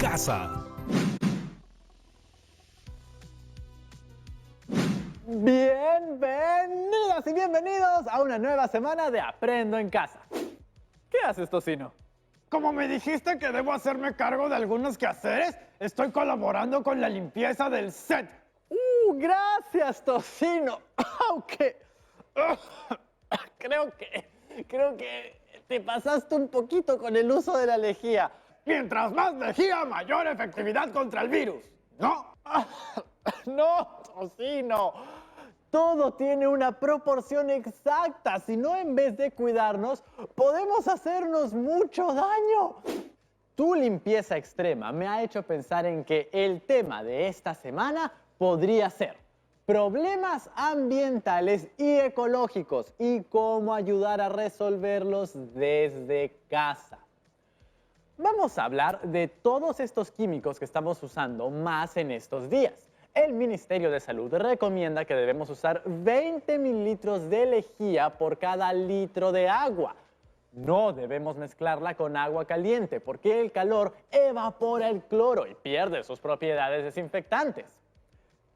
casa. Bienvenidas y bienvenidos a una nueva semana de Aprendo en Casa. ¿Qué haces, Tocino? Como me dijiste que debo hacerme cargo de algunos quehaceres, estoy colaborando con la limpieza del set. Gracias, Tocino. Aunque creo que te pasaste un poquito con el uso de la lejía. Mientras más lejía, mayor efectividad contra el virus, ¿no? No, Tocino. Todo tiene una proporción exacta. Si no, en vez de cuidarnos, podemos hacernos mucho daño. Tu limpieza extrema me ha hecho pensar en que el tema de esta semana podría ser problemas ambientales y ecológicos y cómo ayudar a resolverlos desde casa. Vamos a hablar de todos estos químicos que estamos usando más en estos días. El Ministerio de Salud recomienda que debemos usar 20 mililitros de lejía por cada litro de agua. No debemos mezclarla con agua caliente porque el calor evapora el cloro y pierde sus propiedades desinfectantes.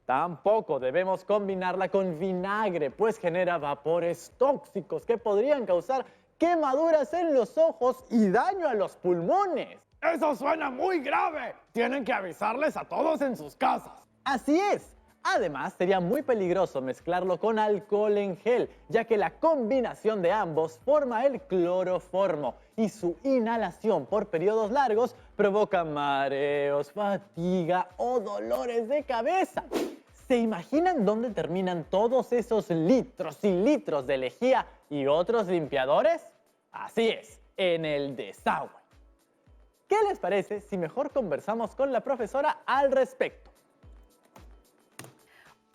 Tampoco debemos combinarla con vinagre, pues genera vapores tóxicos que podrían causar quemaduras en los ojos y daño a los pulmones. ¡Eso suena muy grave! Tienen que avisarles a todos en sus casas. Así es. Además, sería muy peligroso mezclarlo con alcohol en gel, ya que la combinación de ambos forma el cloroformo y su inhalación por periodos largos provoca mareos, fatiga o dolores de cabeza. ¿Se imaginan dónde terminan todos esos litros y litros de lejía y otros limpiadores? Así es, en el desagüe. ¿Qué les parece si mejor conversamos con la profesora al respecto?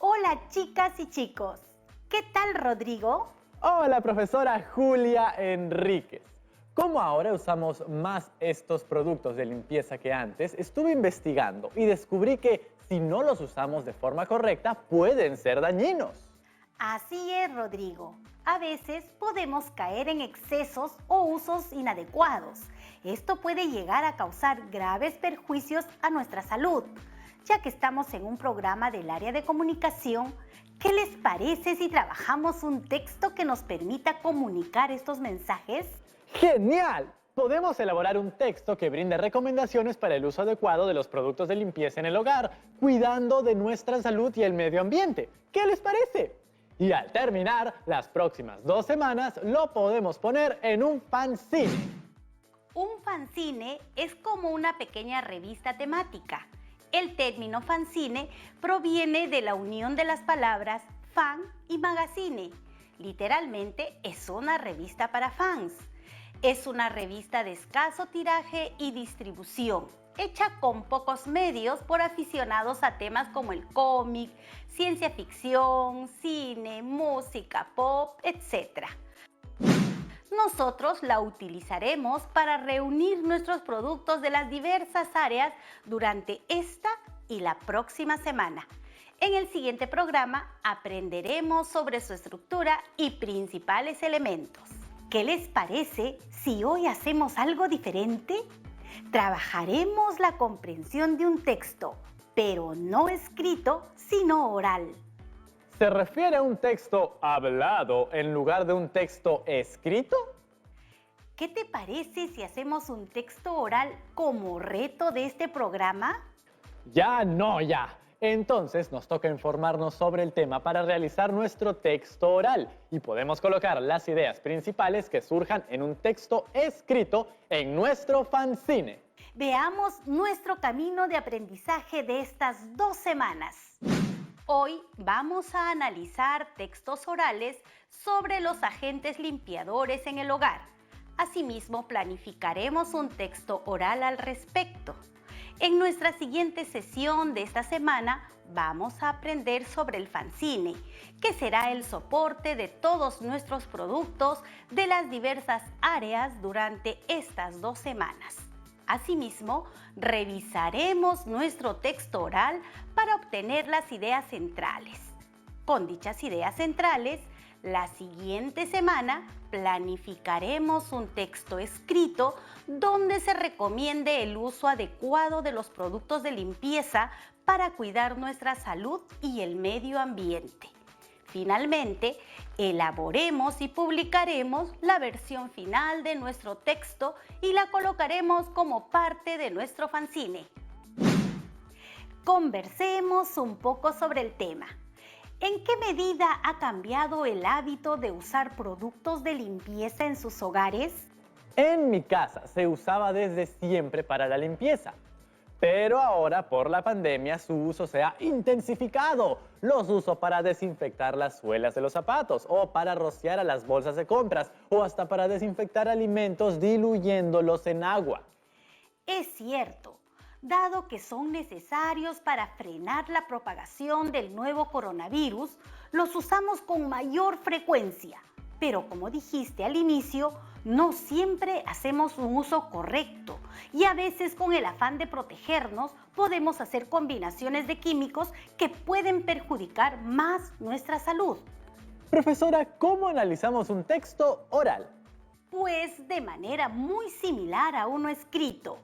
Hola chicas y chicos, ¿qué tal Rodrigo? Hola profesora Julia Enríquez. Como ahora usamos más estos productos de limpieza que antes, estuve investigando y descubrí que si no los usamos de forma correcta pueden ser dañinos. Así es Rodrigo, a veces podemos caer en excesos o usos inadecuados. Esto puede llegar a causar graves perjuicios a nuestra salud. Ya que estamos en un programa del área de comunicación, ¿qué les parece si trabajamos un texto que nos permita comunicar estos mensajes? ¡Genial! Podemos elaborar un texto que brinde recomendaciones para el uso adecuado de los productos de limpieza en el hogar, cuidando de nuestra salud y el medio ambiente. ¿Qué les parece? Y al terminar, las próximas 2 semanas lo podemos poner en un fanzine. Un fanzine es como una pequeña revista temática. El término fanzine proviene de la unión de las palabras fan y magazine. Literalmente es una revista para fans. Es una revista de escaso tiraje y distribución, hecha con pocos medios por aficionados a temas como el cómic, ciencia ficción, cine, música, pop, etc. Nosotros la utilizaremos para reunir nuestros productos de las diversas áreas durante esta y la próxima semana. En el siguiente programa aprenderemos sobre su estructura y principales elementos. ¿Qué les parece si hoy hacemos algo diferente? Trabajaremos la comprensión de un texto, pero no escrito, sino oral. ¿Se refiere a un texto hablado en lugar de un texto escrito? ¿Qué te parece si hacemos un texto oral como reto de este programa? Ya. Entonces nos toca informarnos sobre el tema para realizar nuestro texto oral y podemos colocar las ideas principales que surjan en un texto escrito en nuestro fanzine. Veamos nuestro camino de aprendizaje de estas 2 semanas. Hoy vamos a analizar textos orales sobre los agentes limpiadores en el hogar. Asimismo, planificaremos un texto oral al respecto. En nuestra siguiente sesión de esta semana vamos a aprender sobre el fanzine, que será el soporte de todos nuestros productos de las diversas áreas durante estas 2 semanas. Asimismo, revisaremos nuestro texto oral para obtener las ideas centrales. Con dichas ideas centrales, La siguiente semana planificaremos un texto escrito donde se recomiende el uso adecuado de los productos de limpieza para cuidar nuestra salud y el medio ambiente. Finalmente, elaboremos y publicaremos la versión final de nuestro texto y la colocaremos como parte de nuestro fanzine. Conversemos un poco sobre el tema. ¿En qué medida ha cambiado el hábito de usar productos de limpieza en sus hogares? En mi casa se usaba desde siempre para la limpieza, pero ahora por la pandemia su uso se ha intensificado. Los uso para desinfectar las suelas de los zapatos o para rociar a las bolsas de compras o hasta para desinfectar alimentos diluyéndolos en agua. Es cierto. Dado que son necesarios para frenar la propagación del nuevo coronavirus, los usamos con mayor frecuencia. Pero como dijiste al inicio, no siempre hacemos un uso correcto y a veces con el afán de protegernos podemos hacer combinaciones de químicos que pueden perjudicar más nuestra salud. Profesora, ¿cómo analizamos un texto oral? Pues de manera muy similar a uno escrito.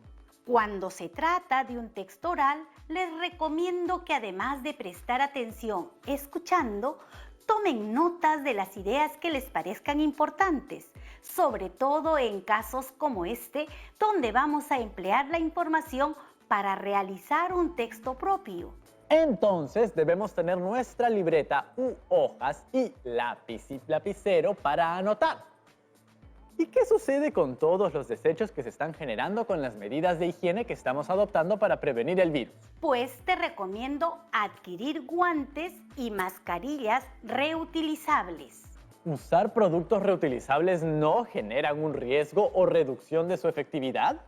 Cuando se trata de un texto oral, les recomiendo que además de prestar atención escuchando, tomen notas de las ideas que les parezcan importantes, sobre todo en casos como este, donde vamos a emplear la información para realizar un texto propio. Entonces debemos tener nuestra libreta u hojas y lápiz y lapicero para anotar. ¿Y qué sucede con todos los desechos que se están generando con las medidas de higiene que estamos adoptando para prevenir el virus? Pues te recomiendo adquirir guantes y mascarillas reutilizables. ¿Usar productos reutilizables no generan un riesgo o reducción de su efectividad?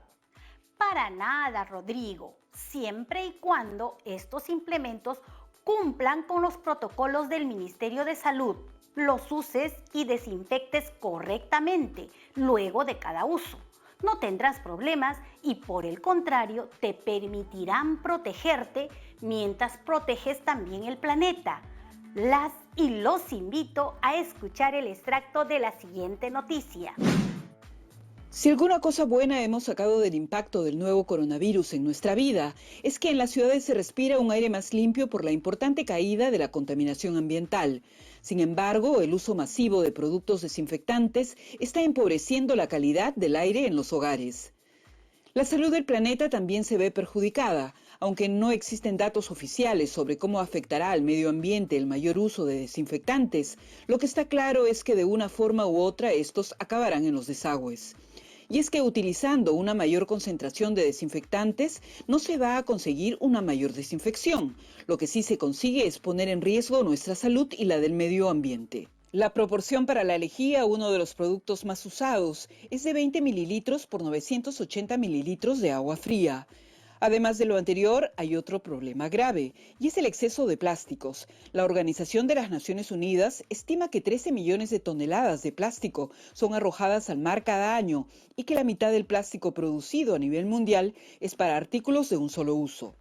Para nada, Rodrigo, siempre y cuando estos implementos cumplan con los protocolos del Ministerio de Salud, los uses y desinfectes correctamente luego de cada uso. No tendrás problemas y por el contrario te permitirán protegerte mientras proteges también el planeta. Las y los invito a escuchar el extracto de la siguiente noticia. Si alguna cosa buena hemos sacado del impacto del nuevo coronavirus en nuestra vida, es que en las ciudades se respira un aire más limpio por la importante caída de la contaminación ambiental. Sin embargo, el uso masivo de productos desinfectantes está empobreciendo la calidad del aire en los hogares. La salud del planeta también se ve perjudicada, aunque no existen datos oficiales sobre cómo afectará al medio ambiente el mayor uso de desinfectantes. Lo que está claro es que de una forma u otra estos acabarán en los desagües. Y es que utilizando una mayor concentración de desinfectantes no se va a conseguir una mayor desinfección. Lo que sí se consigue es poner en riesgo nuestra salud y la del medio ambiente. La proporción para la lejía, uno de los productos más usados, es de 20 mililitros por 980 mililitros de agua fría. Además de lo anterior, hay otro problema grave, y es el exceso de plásticos. La Organización de las Naciones Unidas estima que 13 millones de toneladas de plástico son arrojadas al mar cada año y que la mitad del plástico producido a nivel mundial es para artículos de un solo uso.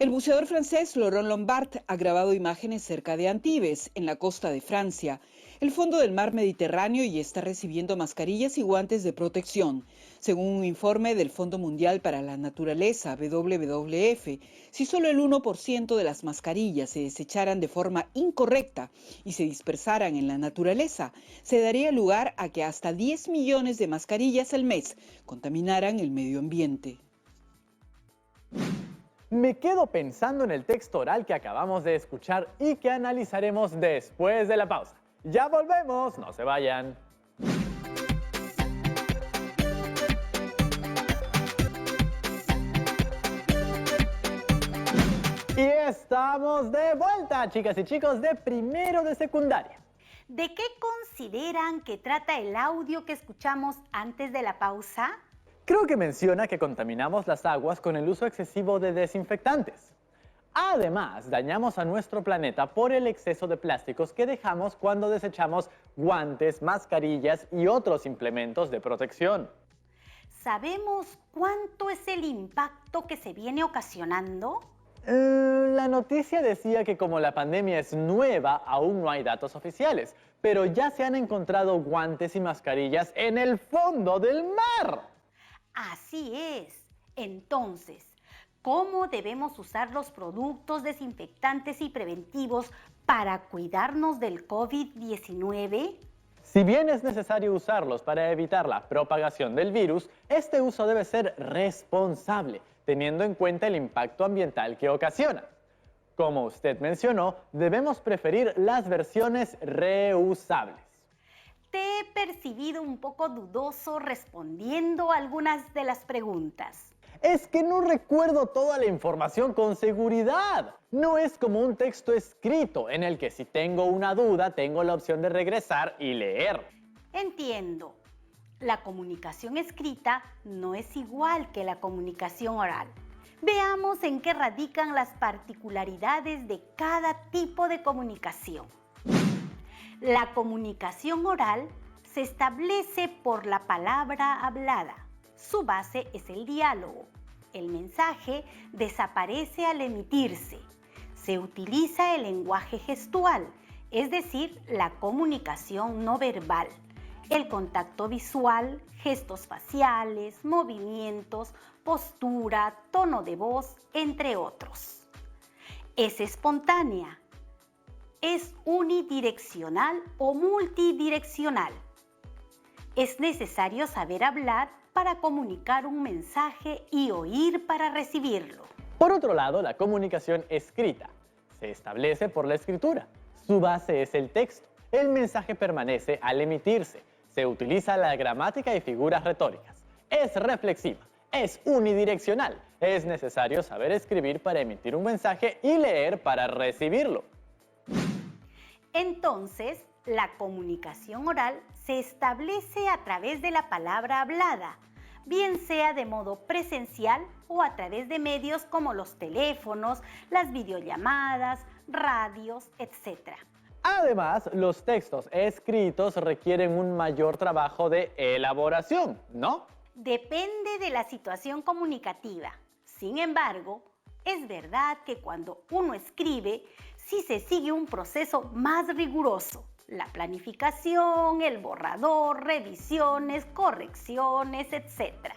El buceador francés Laurent Lombard ha grabado imágenes cerca de Antibes, en la costa de Francia, el fondo del mar Mediterráneo, y está recibiendo mascarillas y guantes de protección. Según un informe del Fondo Mundial para la Naturaleza, WWF, si solo el 1% de las mascarillas se desecharan de forma incorrecta y se dispersaran en la naturaleza, se daría lugar a que hasta 10 millones de mascarillas al mes contaminaran el medio ambiente. Me quedo pensando en el texto oral que acabamos de escuchar y que analizaremos después de la pausa. ¡Ya volvemos! ¡No se vayan! Y estamos de vuelta, chicas y chicos de primero de secundaria. ¿De qué consideran que trata el audio que escuchamos antes de la pausa? Creo que menciona que contaminamos las aguas con el uso excesivo de desinfectantes. Además, dañamos a nuestro planeta por el exceso de plásticos que dejamos cuando desechamos guantes, mascarillas y otros implementos de protección. ¿Sabemos cuánto es el impacto que se viene ocasionando? La noticia decía que como la pandemia es nueva, aún no hay datos oficiales, pero ya se han encontrado guantes y mascarillas en el fondo del mar. Así es. Entonces, ¿cómo debemos usar los productos desinfectantes y preventivos para cuidarnos del COVID-19? Si bien es necesario usarlos para evitar la propagación del virus, este uso debe ser responsable, teniendo en cuenta el impacto ambiental que ocasiona. Como usted mencionó, debemos preferir las versiones reusables. Te he percibido un poco dudoso respondiendo a algunas de las preguntas. Es que no recuerdo toda la información con seguridad. No es como un texto escrito en el que si tengo una duda tengo la opción de regresar y leer. Entiendo. La comunicación escrita no es igual que la comunicación oral. Veamos en qué radican las particularidades de cada tipo de comunicación. La comunicación oral se establece por la palabra hablada. Su base es el diálogo. El mensaje desaparece al emitirse. Se utiliza el lenguaje gestual, es decir, la comunicación no verbal, el contacto visual, gestos faciales, movimientos, postura, tono de voz, entre otros. Es espontánea. Es unidireccional o multidireccional. Es necesario saber hablar para comunicar un mensaje y oír para recibirlo. Por otro lado, la comunicación escrita se establece por la escritura. Su base es el texto. El mensaje permanece al emitirse. Se utiliza la gramática y figuras retóricas. Es reflexiva. Es unidireccional. Es necesario saber escribir para emitir un mensaje y leer para recibirlo. Entonces, la comunicación oral se establece a través de la palabra hablada, bien sea de modo presencial o a través de medios como los teléfonos, las videollamadas, radios, etc. Además, los textos escritos requieren un mayor trabajo de elaboración, ¿no? Depende de la situación comunicativa. Sin embargo, es verdad que cuando uno escribe, sí se sigue un proceso más riguroso. La planificación, el borrador, revisiones, correcciones, etc.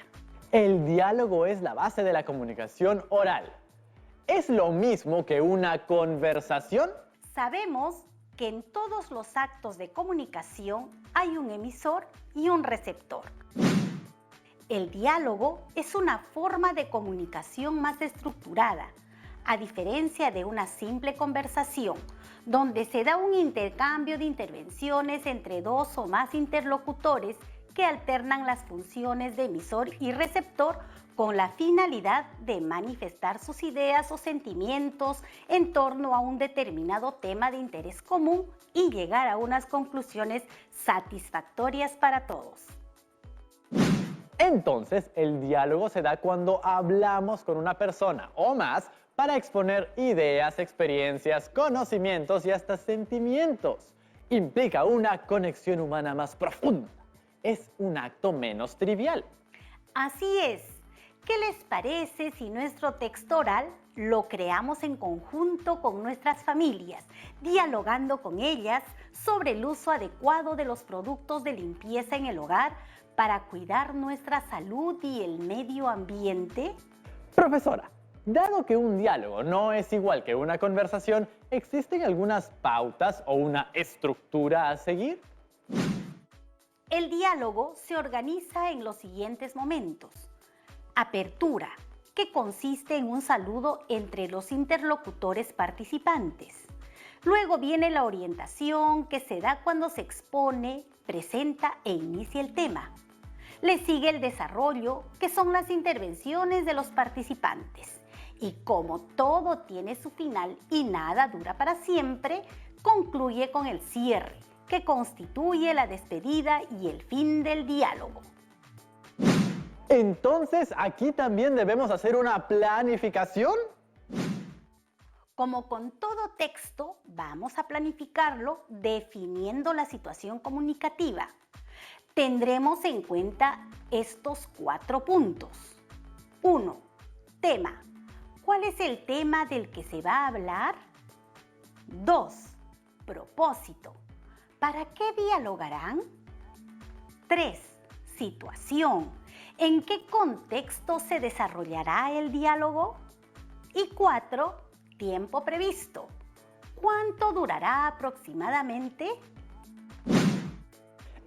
El diálogo es la base de la comunicación oral. ¿Es lo mismo que una conversación? Sabemos que en todos los actos de comunicación hay un emisor y un receptor. El diálogo es una forma de comunicación más estructurada, a diferencia de una simple conversación, donde se da un intercambio de intervenciones entre dos o más interlocutores que alternan las funciones de emisor y receptor con la finalidad de manifestar sus ideas o sentimientos en torno a un determinado tema de interés común y llegar a unas conclusiones satisfactorias para todos. Entonces, el diálogo se da cuando hablamos con una persona o más para exponer ideas, experiencias, conocimientos y hasta sentimientos. Implica una conexión humana más profunda. Es un acto menos trivial. Así es. ¿Qué les parece si nuestro texto oral lo creamos en conjunto con nuestras familias, dialogando con ellas sobre el uso adecuado de los productos de limpieza en el hogar para cuidar nuestra salud y el medio ambiente? Profesora, dado que un diálogo no es igual que una conversación, ¿existen algunas pautas o una estructura a seguir? El diálogo se organiza en los siguientes momentos. Apertura, que consiste en un saludo entre los interlocutores participantes. Luego viene la orientación, que se da cuando se expone, presenta e inicia el tema. Le sigue el desarrollo, que son las intervenciones de los participantes. Y como todo tiene su final y nada dura para siempre, concluye con el cierre, que constituye la despedida y el fin del diálogo. Entonces, ¿aquí también debemos hacer una planificación? Como con todo texto, vamos a planificarlo definiendo la situación comunicativa. Tendremos en cuenta estos 4 puntos. 1. Tema. ¿Cuál es el tema del que se va a hablar? 2. Propósito. ¿Para qué dialogarán? 3. Situación. ¿En qué contexto se desarrollará el diálogo? Y 4. Tiempo previsto. ¿Cuánto durará aproximadamente?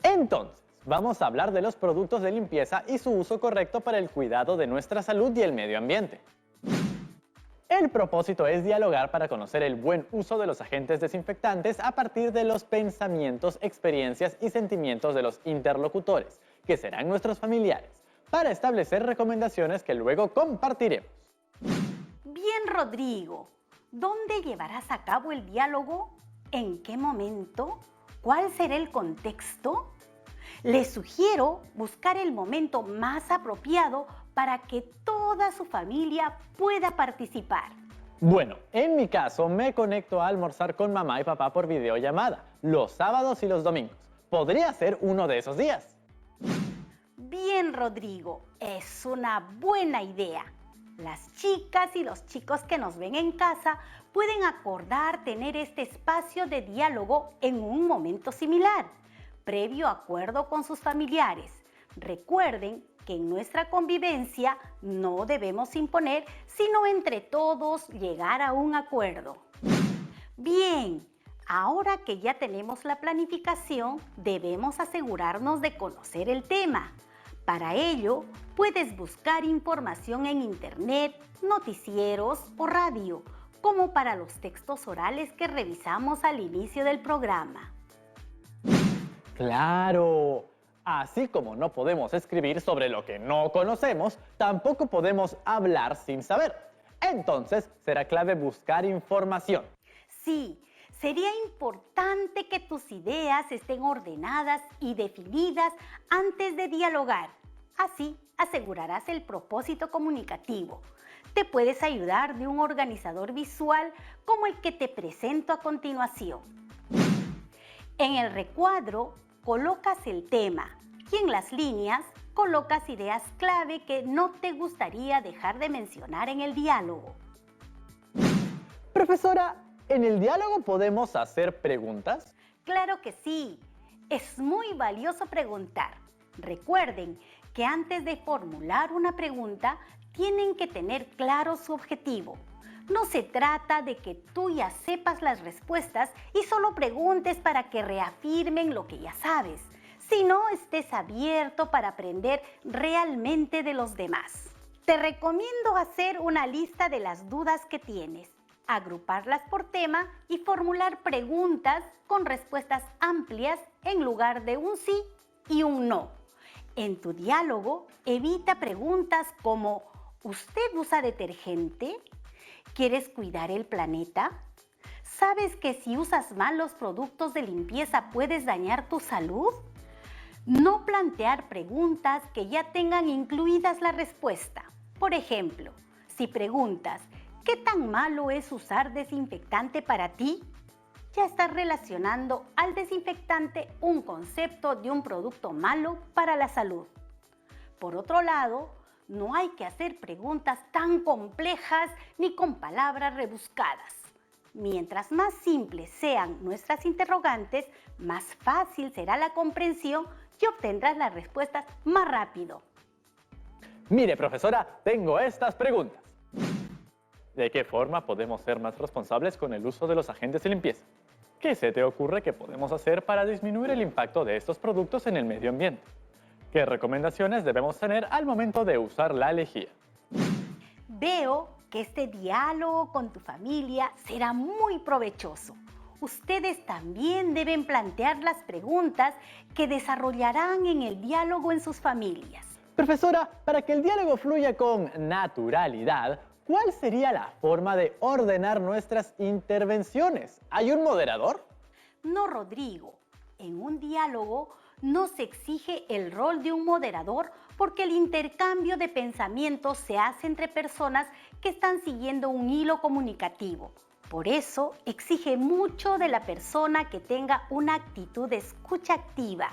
Entonces, vamos a hablar de los productos de limpieza y su uso correcto para el cuidado de nuestra salud y el medio ambiente. El propósito es dialogar para conocer el buen uso de los agentes desinfectantes a partir de los pensamientos, experiencias y sentimientos de los interlocutores, que serán nuestros familiares, para establecer recomendaciones que luego compartiremos. Bien, Rodrigo. ¿Dónde llevarás a cabo el diálogo? ¿En qué momento? ¿Cuál será el contexto? Les sugiero buscar el momento más apropiado para que toda su familia pueda participar. Bueno, en mi caso me conecto a almorzar con mamá y papá por videollamada, los sábados y los domingos. Podría ser uno de esos días. Bien, Rodrigo, es una buena idea. Las chicas y los chicos que nos ven en casa pueden acordar tener este espacio de diálogo en un momento similar, previo acuerdo con sus familiares. Recuerden que en nuestra convivencia no debemos imponer, sino entre todos llegar a un acuerdo. Bien, ahora que ya tenemos la planificación, debemos asegurarnos de conocer el tema. Para ello, puedes buscar información en internet, noticieros o radio, como para los textos orales que revisamos al inicio del programa. ¡Claro! Así como no podemos escribir sobre lo que no conocemos, tampoco podemos hablar sin saber. Entonces, será clave buscar información. Sí, sería importante que tus ideas estén ordenadas y definidas antes de dialogar. Así asegurarás el propósito comunicativo. Te puedes ayudar de un organizador visual como el que te presento a continuación. En el recuadro colocas el tema y en las líneas colocas ideas clave que no te gustaría dejar de mencionar en el diálogo. Profesora, ¿en el diálogo podemos hacer preguntas? Claro que sí. Es muy valioso preguntar. Recuerden que antes de formular una pregunta, tienen que tener claro su objetivo. No se trata de que tú ya sepas las respuestas y solo preguntes para que reafirmen lo que ya sabes, sino estés abierto para aprender realmente de los demás. Te recomiendo hacer una lista de las dudas que tienes, agruparlas por tema y formular preguntas con respuestas amplias en lugar de un sí y un no. En tu diálogo, evita preguntas como ¿usted usa detergente? ¿Quieres cuidar el planeta? ¿Sabes que si usas mal los productos de limpieza puedes dañar tu salud? No plantear preguntas que ya tengan incluidas la respuesta. Por ejemplo, si preguntas ¿qué tan malo es usar desinfectante para ti? Ya estás relacionando al desinfectante un concepto de un producto malo para la salud. Por otro lado, no hay que hacer preguntas tan complejas ni con palabras rebuscadas. Mientras más simples sean nuestras interrogantes, más fácil será la comprensión y obtendrás las respuestas más rápido. Mire, profesora, tengo estas preguntas. ¿De qué forma podemos ser más responsables con el uso de los agentes de limpieza? ¿Qué se te ocurre que podemos hacer para disminuir el impacto de estos productos en el medio ambiente? ¿Qué recomendaciones debemos tener al momento de usar la lejía? Veo que este diálogo con tu familia será muy provechoso. Ustedes también deben plantear las preguntas que desarrollarán en el diálogo en sus familias. Profesora, para que el diálogo fluya con naturalidad, ¿cuál sería la forma de ordenar nuestras intervenciones? ¿Hay un moderador? No, Rodrigo. En un diálogo no se exige el rol de un moderador porque el intercambio de pensamientos se hace entre personas que están siguiendo un hilo comunicativo. Por eso exige mucho de la persona que tenga una actitud de escucha activa.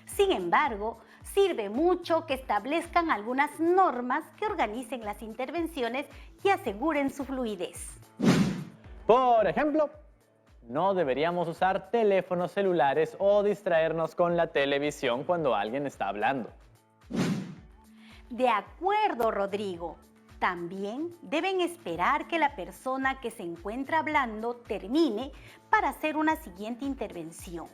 Sin embargo, sirve mucho que establezcan algunas normas que organicen las intervenciones y aseguren su fluidez. Por ejemplo, no deberíamos usar teléfonos celulares o distraernos con la televisión cuando alguien está hablando. De acuerdo, Rodrigo. También deben esperar que la persona que se encuentra hablando termine para hacer una siguiente intervención.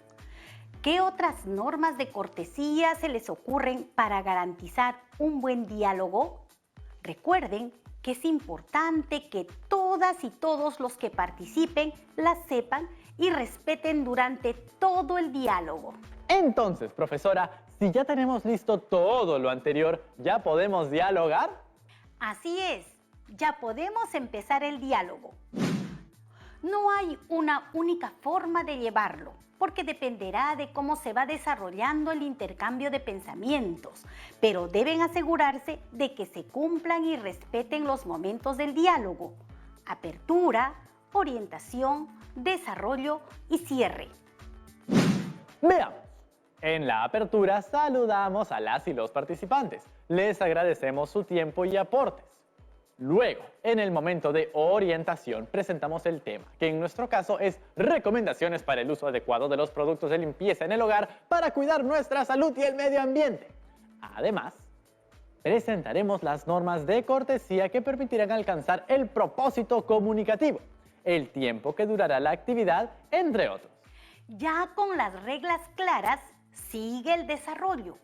¿Qué otras normas de cortesía se les ocurren para garantizar un buen diálogo? Recuerden que es importante que todas y todos los que participen las sepan y respeten durante todo el diálogo. Entonces, profesora, si ya tenemos listo todo lo anterior, ¿ya podemos dialogar? Así es, ya podemos empezar el diálogo. No hay una única forma de llevarlo, porque dependerá de cómo se va desarrollando el intercambio de pensamientos, pero deben asegurarse de que se cumplan y respeten los momentos del diálogo: apertura, orientación, desarrollo y cierre. Veamos. En la apertura saludamos a las y los participantes. Les agradecemos su tiempo y aportes. Luego, en el momento de orientación, presentamos el tema, que en nuestro caso es recomendaciones para el uso adecuado de los productos de limpieza en el hogar para cuidar nuestra salud y el medio ambiente. Además, presentaremos las normas de cortesía que permitirán alcanzar el propósito comunicativo, el tiempo que durará la actividad, entre otros. Ya con las reglas claras, sigue el desarrollo.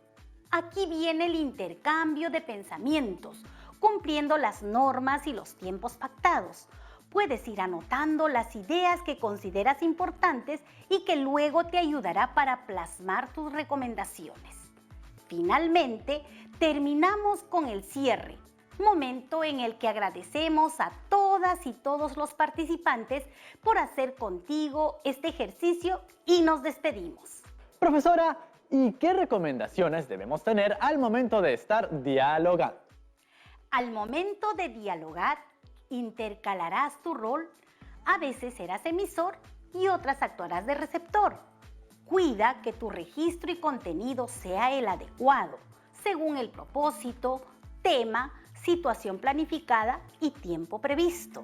Aquí viene el intercambio de pensamientos, cumpliendo las normas y los tiempos pactados. Puedes ir anotando las ideas que consideras importantes y que luego te ayudará para plasmar tus recomendaciones. Finalmente, terminamos con el cierre, momento en el que agradecemos a todas y todos los participantes por hacer contigo este ejercicio y nos despedimos. Profesora, ¿y qué recomendaciones debemos tener al momento de estar dialogando? Al momento de dialogar, intercalarás tu rol. A veces serás emisor y otras actuarás de receptor. Cuida que tu registro y contenido sea el adecuado, según el propósito, tema, situación planificada y tiempo previsto.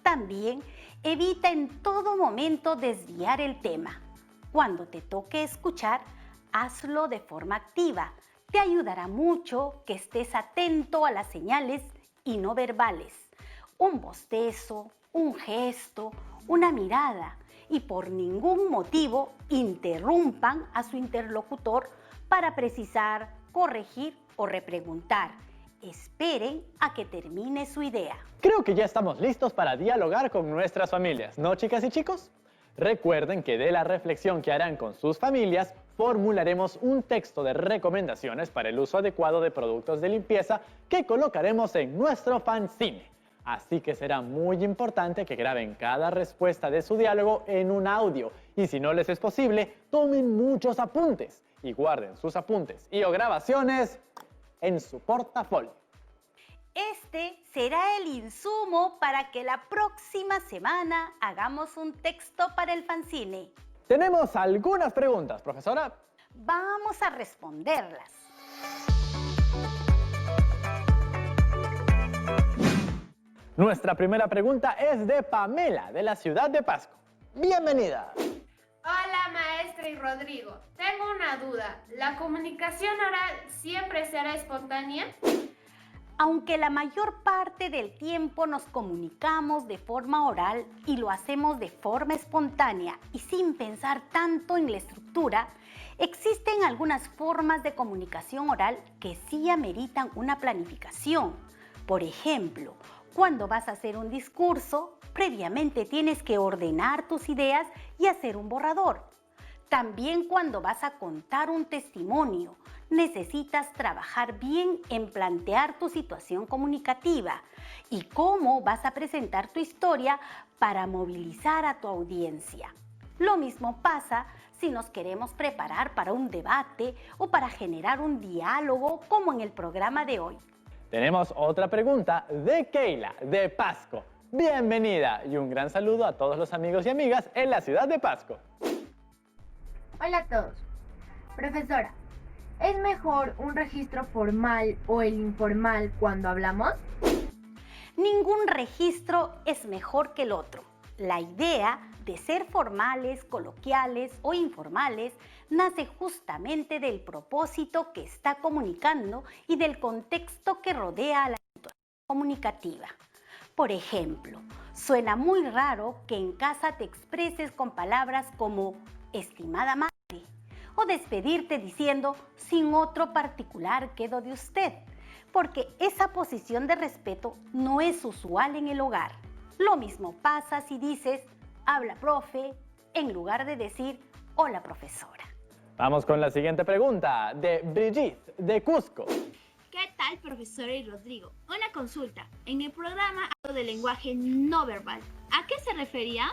También evita en todo momento desviar el tema. Cuando te toque escuchar, hazlo de forma activa. Te ayudará mucho que estés atento a las señales y no verbales. Un bostezo, un gesto, una mirada, y por ningún motivo interrumpan a su interlocutor para precisar, corregir o repreguntar. Esperen a que termine su idea. Creo que ya estamos listos para dialogar con nuestras familias, ¿no, chicas y chicos? Recuerden que de la reflexión que harán con sus familias, formularemos un texto de recomendaciones para el uso adecuado de productos de limpieza que colocaremos en nuestro fanzine. Así que será muy importante que graben cada respuesta de su diálogo en un audio. Y si no les es posible, tomen muchos apuntes y guarden sus apuntes y o grabaciones en su portafolio. Este será el insumo para que la próxima semana hagamos un texto para el fanzine. Tenemos algunas preguntas, profesora. Vamos a responderlas. Nuestra primera pregunta es de Pamela, de la ciudad de Pasco. Bienvenida. Hola, maestra y Rodrigo. Tengo una duda. ¿La comunicación oral siempre será espontánea? Aunque la mayor parte del tiempo nos comunicamos de forma oral y lo hacemos de forma espontánea y sin pensar tanto en la estructura, existen algunas formas de comunicación oral que sí ameritan una planificación. Por ejemplo, cuando vas a hacer un discurso, previamente tienes que ordenar tus ideas y hacer un borrador. También cuando vas a contar un testimonio, necesitas trabajar bien en plantear tu situación comunicativa y cómo vas a presentar tu historia para movilizar a tu audiencia. Lo mismo pasa si nos queremos preparar para un debate o para generar un diálogo como en el programa de hoy. Tenemos otra pregunta de Keila, de Pasco. Bienvenida y un gran saludo a todos los amigos y amigas en la ciudad de Pasco. Hola a todos. Profesora, ¿es mejor un registro formal o el informal cuando hablamos? Ningún registro es mejor que el otro. La idea de ser formales, coloquiales o informales nace justamente del propósito que está comunicando y del contexto que rodea a la situación comunicativa. Por ejemplo, suena muy raro que en casa te expreses con palabras como estimada madre o despedirte diciendo sin otro particular quedo de usted, porque esa posición de respeto no es usual en el hogar. Lo mismo pasa si dices habla profe en lugar de decir hola profesora. Vamos con la siguiente pregunta de Brigitte de Cusco. ¿Qué tal, profesora y Rodrigo? Una consulta. En el programa hablo del lenguaje no verbal. ¿A qué se refería?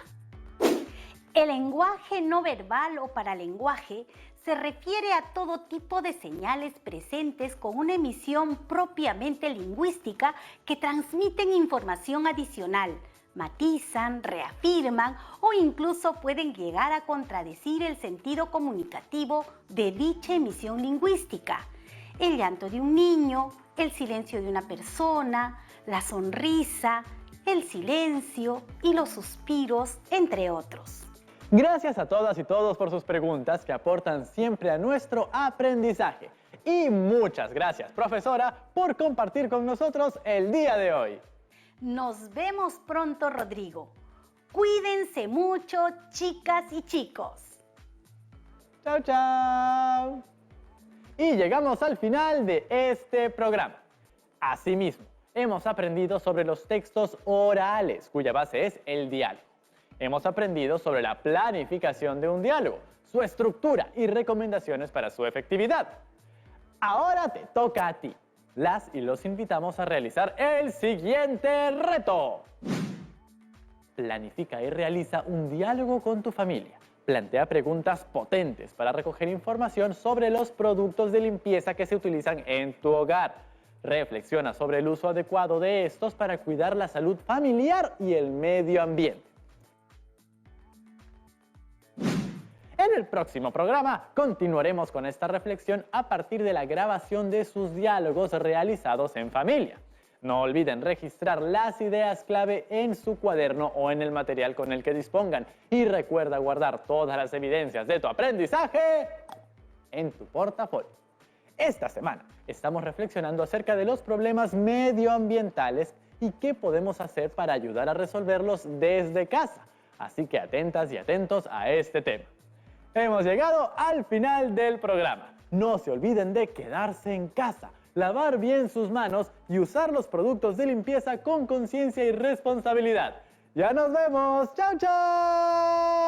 El lenguaje no verbal o paralenguaje se refiere a todo tipo de señales presentes con una emisión propiamente lingüística que transmiten información adicional, matizan, reafirman o incluso pueden llegar a contradecir el sentido comunicativo de dicha emisión lingüística. El llanto de un niño, el silencio de una persona, la sonrisa, el silencio y los suspiros, entre otros. Gracias a todas y todos por sus preguntas que aportan siempre a nuestro aprendizaje. Y muchas gracias, profesora, por compartir con nosotros el día de hoy. Nos vemos pronto, Rodrigo. Cuídense mucho, chicas y chicos. Chao, chao. Y llegamos al final de este programa. Asimismo, hemos aprendido sobre los textos orales, cuya base es el diálogo. Hemos aprendido sobre la planificación de un diálogo, su estructura y recomendaciones para su efectividad. Ahora te toca a ti. Las y los invitamos a realizar el siguiente reto. Planifica y realiza un diálogo con tu familia. Plantea preguntas potentes para recoger información sobre los productos de limpieza que se utilizan en tu hogar. Reflexiona sobre el uso adecuado de estos para cuidar la salud familiar y el medio ambiente. En el próximo programa continuaremos con esta reflexión a partir de la grabación de sus diálogos realizados en familia. No olviden registrar las ideas clave en su cuaderno o en el material con el que dispongan. Y recuerda guardar todas las evidencias de tu aprendizaje en tu portafolio. Esta semana estamos reflexionando acerca de los problemas medioambientales y qué podemos hacer para ayudar a resolverlos desde casa. Así que atentas y atentos a este tema. Hemos llegado al final del programa. No se olviden de quedarse en casa, lavar bien sus manos y usar los productos de limpieza con conciencia y responsabilidad. ¡Ya nos vemos! ¡Chao, chao!